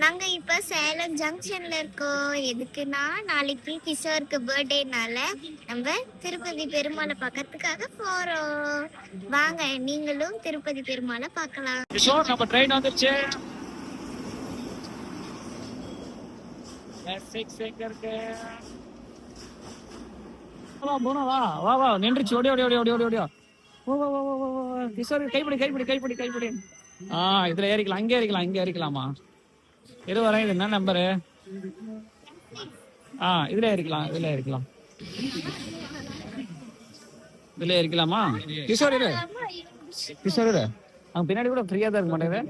நாங்க இப்ப சேலம் ஜங்ஷன்ல இருக்கோம். எதுக்குன்னா நாளைக்கு கிஷோருக்கு பர்த்டேனால நம்ம திருப்பதி பெருமாளை பார்க்கறதுக்காக போறோம். வாங்க நீங்களும் திருப்பதி பெருமாளை பார்க்கலாம். கிஷோர் நம்ம ட்ரெயின் வந்துருச்சு. வா வா நின்றுச்சு. ஓடி ஓடி ஓடி ஓடி ஓடி ஓடியா. கிஷோர் கைப்பிடி கைப்பிடி கைப்பிடி கைப்பிடி. இதுல ஏறிக்கலாம். அங்கே ஏறிக்கலாம். இங்கே ஏறிக்கலாமா? வரேன். இது என்ன நம்பரு? இதுல ஏறிக்கலாம். இதுல ஏறிக்கலாம். இதுல ஏறிக்கலாமா? கிஷோர் இரு. கிஷோர் இரு. அங்க பின்னாடி கூட ஃப்ரீயா தான் இருக்க மாட்டேங்குது.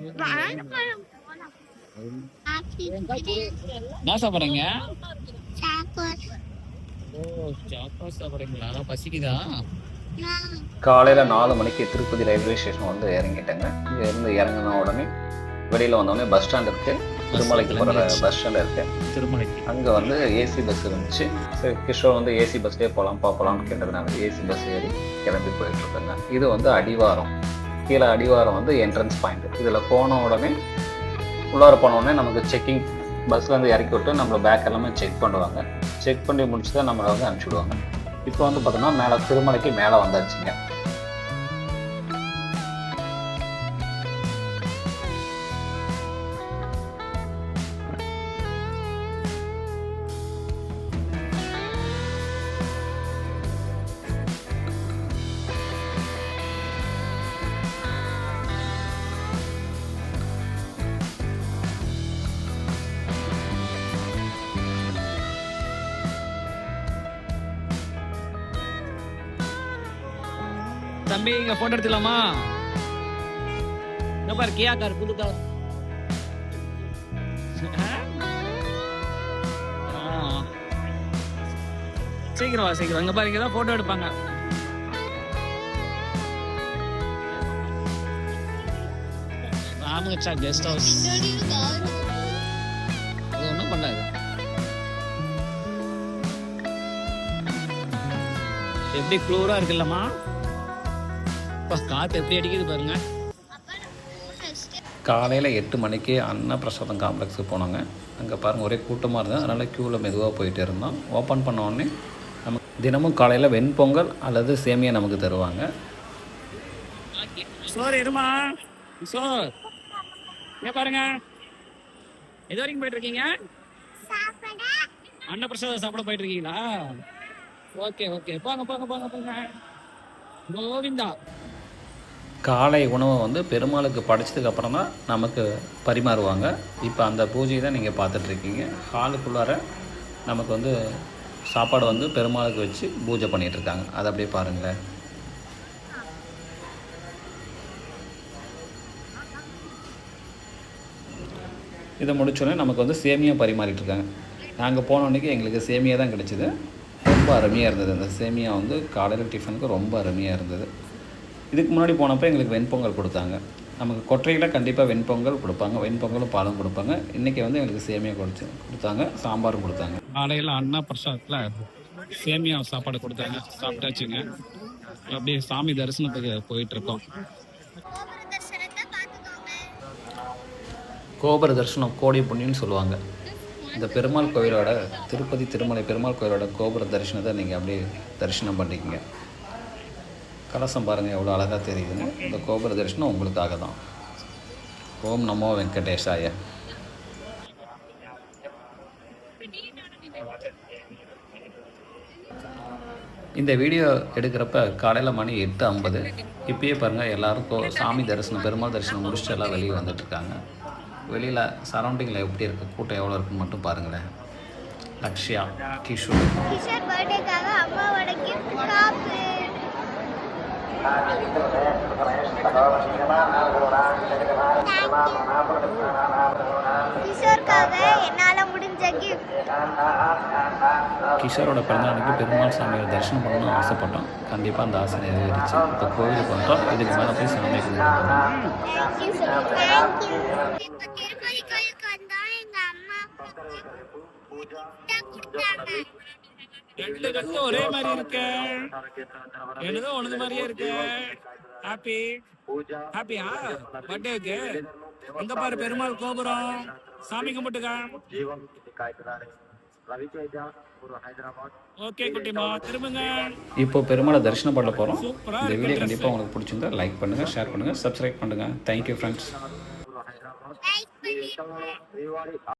என்ன சாப்பிடுறீங்க? சாப்பிடுறீங்களா? பசிக்குதா? காலையில் 4 மணிக்கு திருப்பதி ரயில்வே ஸ்டேஷன் வந்து இறங்கிட்டேங்க. இங்கே இருந்து இறங்கின உடனே வெளியில் வந்தோடனே பஸ் ஸ்டாண்ட் இருக்குது. திருமலைக்கு போகிற பஸ் ஸ்டாண்ட் இருக்குது. திருமலைக்கு அங்கே வந்து ஏசி பஸ் இருந்துச்சு. சரி, கிஷோர் வந்து ஏசி பஸ்லேயே போகலாம்னு கேட்டதுனால ஏசி பஸ் ஏறி கிளம்பி போயிட்டுருக்கேங்க. இது வந்து அடிவாரம். கீழே அடிவாரம் வந்து என்ட்ரன்ஸ் பாயிண்ட். இதில் போன உடனே உள்ளார போன உடனே நமக்கு செக்கிங் பஸ்லேருந்து இறக்கி விட்டு நம்மளை பேக் எல்லாமே செக் பண்ணுவாங்க. செக் பண்ணி முடிச்சு தான் நம்மளை வந்து அனுப்பிச்சுடுவாங்க. இப்போ வந்து பார்த்தோம்னா மேலே திருமலைக்கு மேலே வந்தாச்சுங்க. தம்பி இங்க போட்டோ எடுத்துக்கலாமா? இங்க பாரு, கியா கார், புது கார். சீக்கிரம் வா, சீக்கிரம். இங்க பாரு, இங்கதான் போட்டோ எடுப்பாங்க. Ramakrishna guest house. அது ஒன்றும் பண்ணாது. எப்படி க்ளூரா இருக்குல்லம்மா? காற்று எப்படி அடிக்குது பாருங்க. காலையில் 8 மணிக்கு அன்னப்பிரசாதம் காம்ப்ளெக்ஸுக்கு போனாங்க. அங்கே பாருங்கள் ஒரே கூட்டமாக இருந்தது. அதனால் க்யூவில் மெதுவாக போயிட்டு இருந்தோம். ஓப்பன் பண்ண உடனே நமக்கு தினமும் காலையில் வெண்பொங்கல் அல்லது சேமியா நமக்கு தருவாங்க. சோர் இருமா சோர். இங்கே பாருங்க, எது வரைக்கும் போயிட்டு இருக்கீங்க? அன்னப்பிரசாதம் சாப்பிட போயிட்டு இருக்கீங்களா? ஓகே ஓகே, போங்க போங்க போங்க போங்க. கோவிந்தா. காலை உணவை வந்து பெருமாளுக்கு படைச்சதுக்கு அப்புறம் தான் நமக்கு பரிமாறுவாங்க. இப்போ அந்த பூஜையை தான் நீங்கள் பார்த்துட்ருக்கீங்க. ஹாலுக்குள்ளார நமக்கு வந்து சாப்பாடு வந்து பெருமாளுக்கு வச்சு பூஜை பண்ணிகிட்ருக்காங்க. அதை அப்படியே பாருங்களேன். இதை முடிச்சோடனே நமக்கு வந்து சேமியா பரிமாறிட்டுருக்காங்க. நாங்கள் போன அன்றைக்கி எங்களுக்கு சேமியா தான் கிடச்சிது. ரொம்ப அருமையாக இருந்தது. அந்த சேமியா வந்து காலையில் டிஃபனுக்கு ரொம்ப அருமையாக இருந்தது. இதுக்கு முன்னாடி போனப்போ எங்களுக்கு வெண்பொங்கல் கொடுத்தாங்க. நமக்கு கொற்றையில் கண்டிப்பாக வெண்பொங்கல் கொடுப்பாங்க. வெண்பொங்கலும் பாலும் கொடுப்பாங்க. இன்றைக்கி வந்து எங்களுக்கு சேமியா கொடுத்தாங்க, சாம்பாரும் கொடுத்தாங்க. காலையில் அண்ணா பிரசாதத்தில் சேமியா சாப்பாடு கொடுத்தாங்க. சாப்பிட்டாச்சுங்க. அப்படியே சாமி தரிசனத்துக்கு போயிட்டுருக்கோம். கோபுர தரிசனம் கோடி புண்ணியன்னு சொல்லுவாங்க. இந்த பெருமாள் கோயிலோட திருப்பதி திருமலை பெருமாள் கோயிலோட கோபுர தரிசனத்தை நீங்கள் அப்படியே தரிசனம் பண்ணிக்கங்க. கலசம் பாருங்கள் எவ்வளோ அழகாக தெரியுதுன்னு. இந்த கோபுர தரிசனம் உங்களுக்காக தான். ஓம் நமோ வெங்கடேஷாய. இந்த வீடியோ எடுக்கிறப்ப காலையில் மணி 8:50. இப்பயே பாருங்கள் எல்லோரும் சாமி தரிசனம் பெருமாள் தரிசனம் முடிச்சுட்டு எல்லாம் வெளியே வந்துட்டுருக்காங்க. வெளியில் சரௌண்டிங்கில் எப்படி இருக்குது, கூட்டம் எவ்வளோ இருக்குன்னு மட்டும் பாருங்களேன். லக்ஷ்யா, கிஷோர் பர்த்டேக்காக அம்மாவோட கிஃப்ட் காப்பு. கிஷோருக்காக என்னால் முடிஞ்ச கிஃப்ட். கிஷோரோட பிறந்தநாளுக்கு பெருமாள் சாமியை தரிசனம் பண்ணணும்னு ஆசைப்பட்டோம். கண்டிப்பாக அந்த ஆசை நிறைவேறிச்சு. இப்போ கோவிலுக்கு வந்துட்டோம். இதுக்கு மேலே போய் சாமியை கும்பிடுவோம். திருப்பதி கோயிலுக்கு வந்தா எங்க அம்மா கொடுத்தாங்க. ரெண்டு கண்ணு ஒரே மாதிரி இருக்க, என்னதும் ஒண்ணு மாதிரியே இருக்கு. ஹாப்பி ஹாப்பியா பர்த்டேக்கு? அங்க பாரு பெருமாள் கோபுரம், சாமி கும்பிட்டுக்க. ஓகே குட்டிமா, திரும்புங்க. இப்போ பெருமாளை தரிசனம் பண்ண போகிறோம். சூப்பரா இந்த இருக்கு வீடியோ dress. கண்டிப்பாக உங்களுக்கு பிடிச்சிருந்தா லைக் பண்ணுங்கள், ஷேர் பண்ணுங்கள், சப்ஸ்கிரைப் பண்ணுங்கள். Thank you friends. லைக் பண்ணிட்டு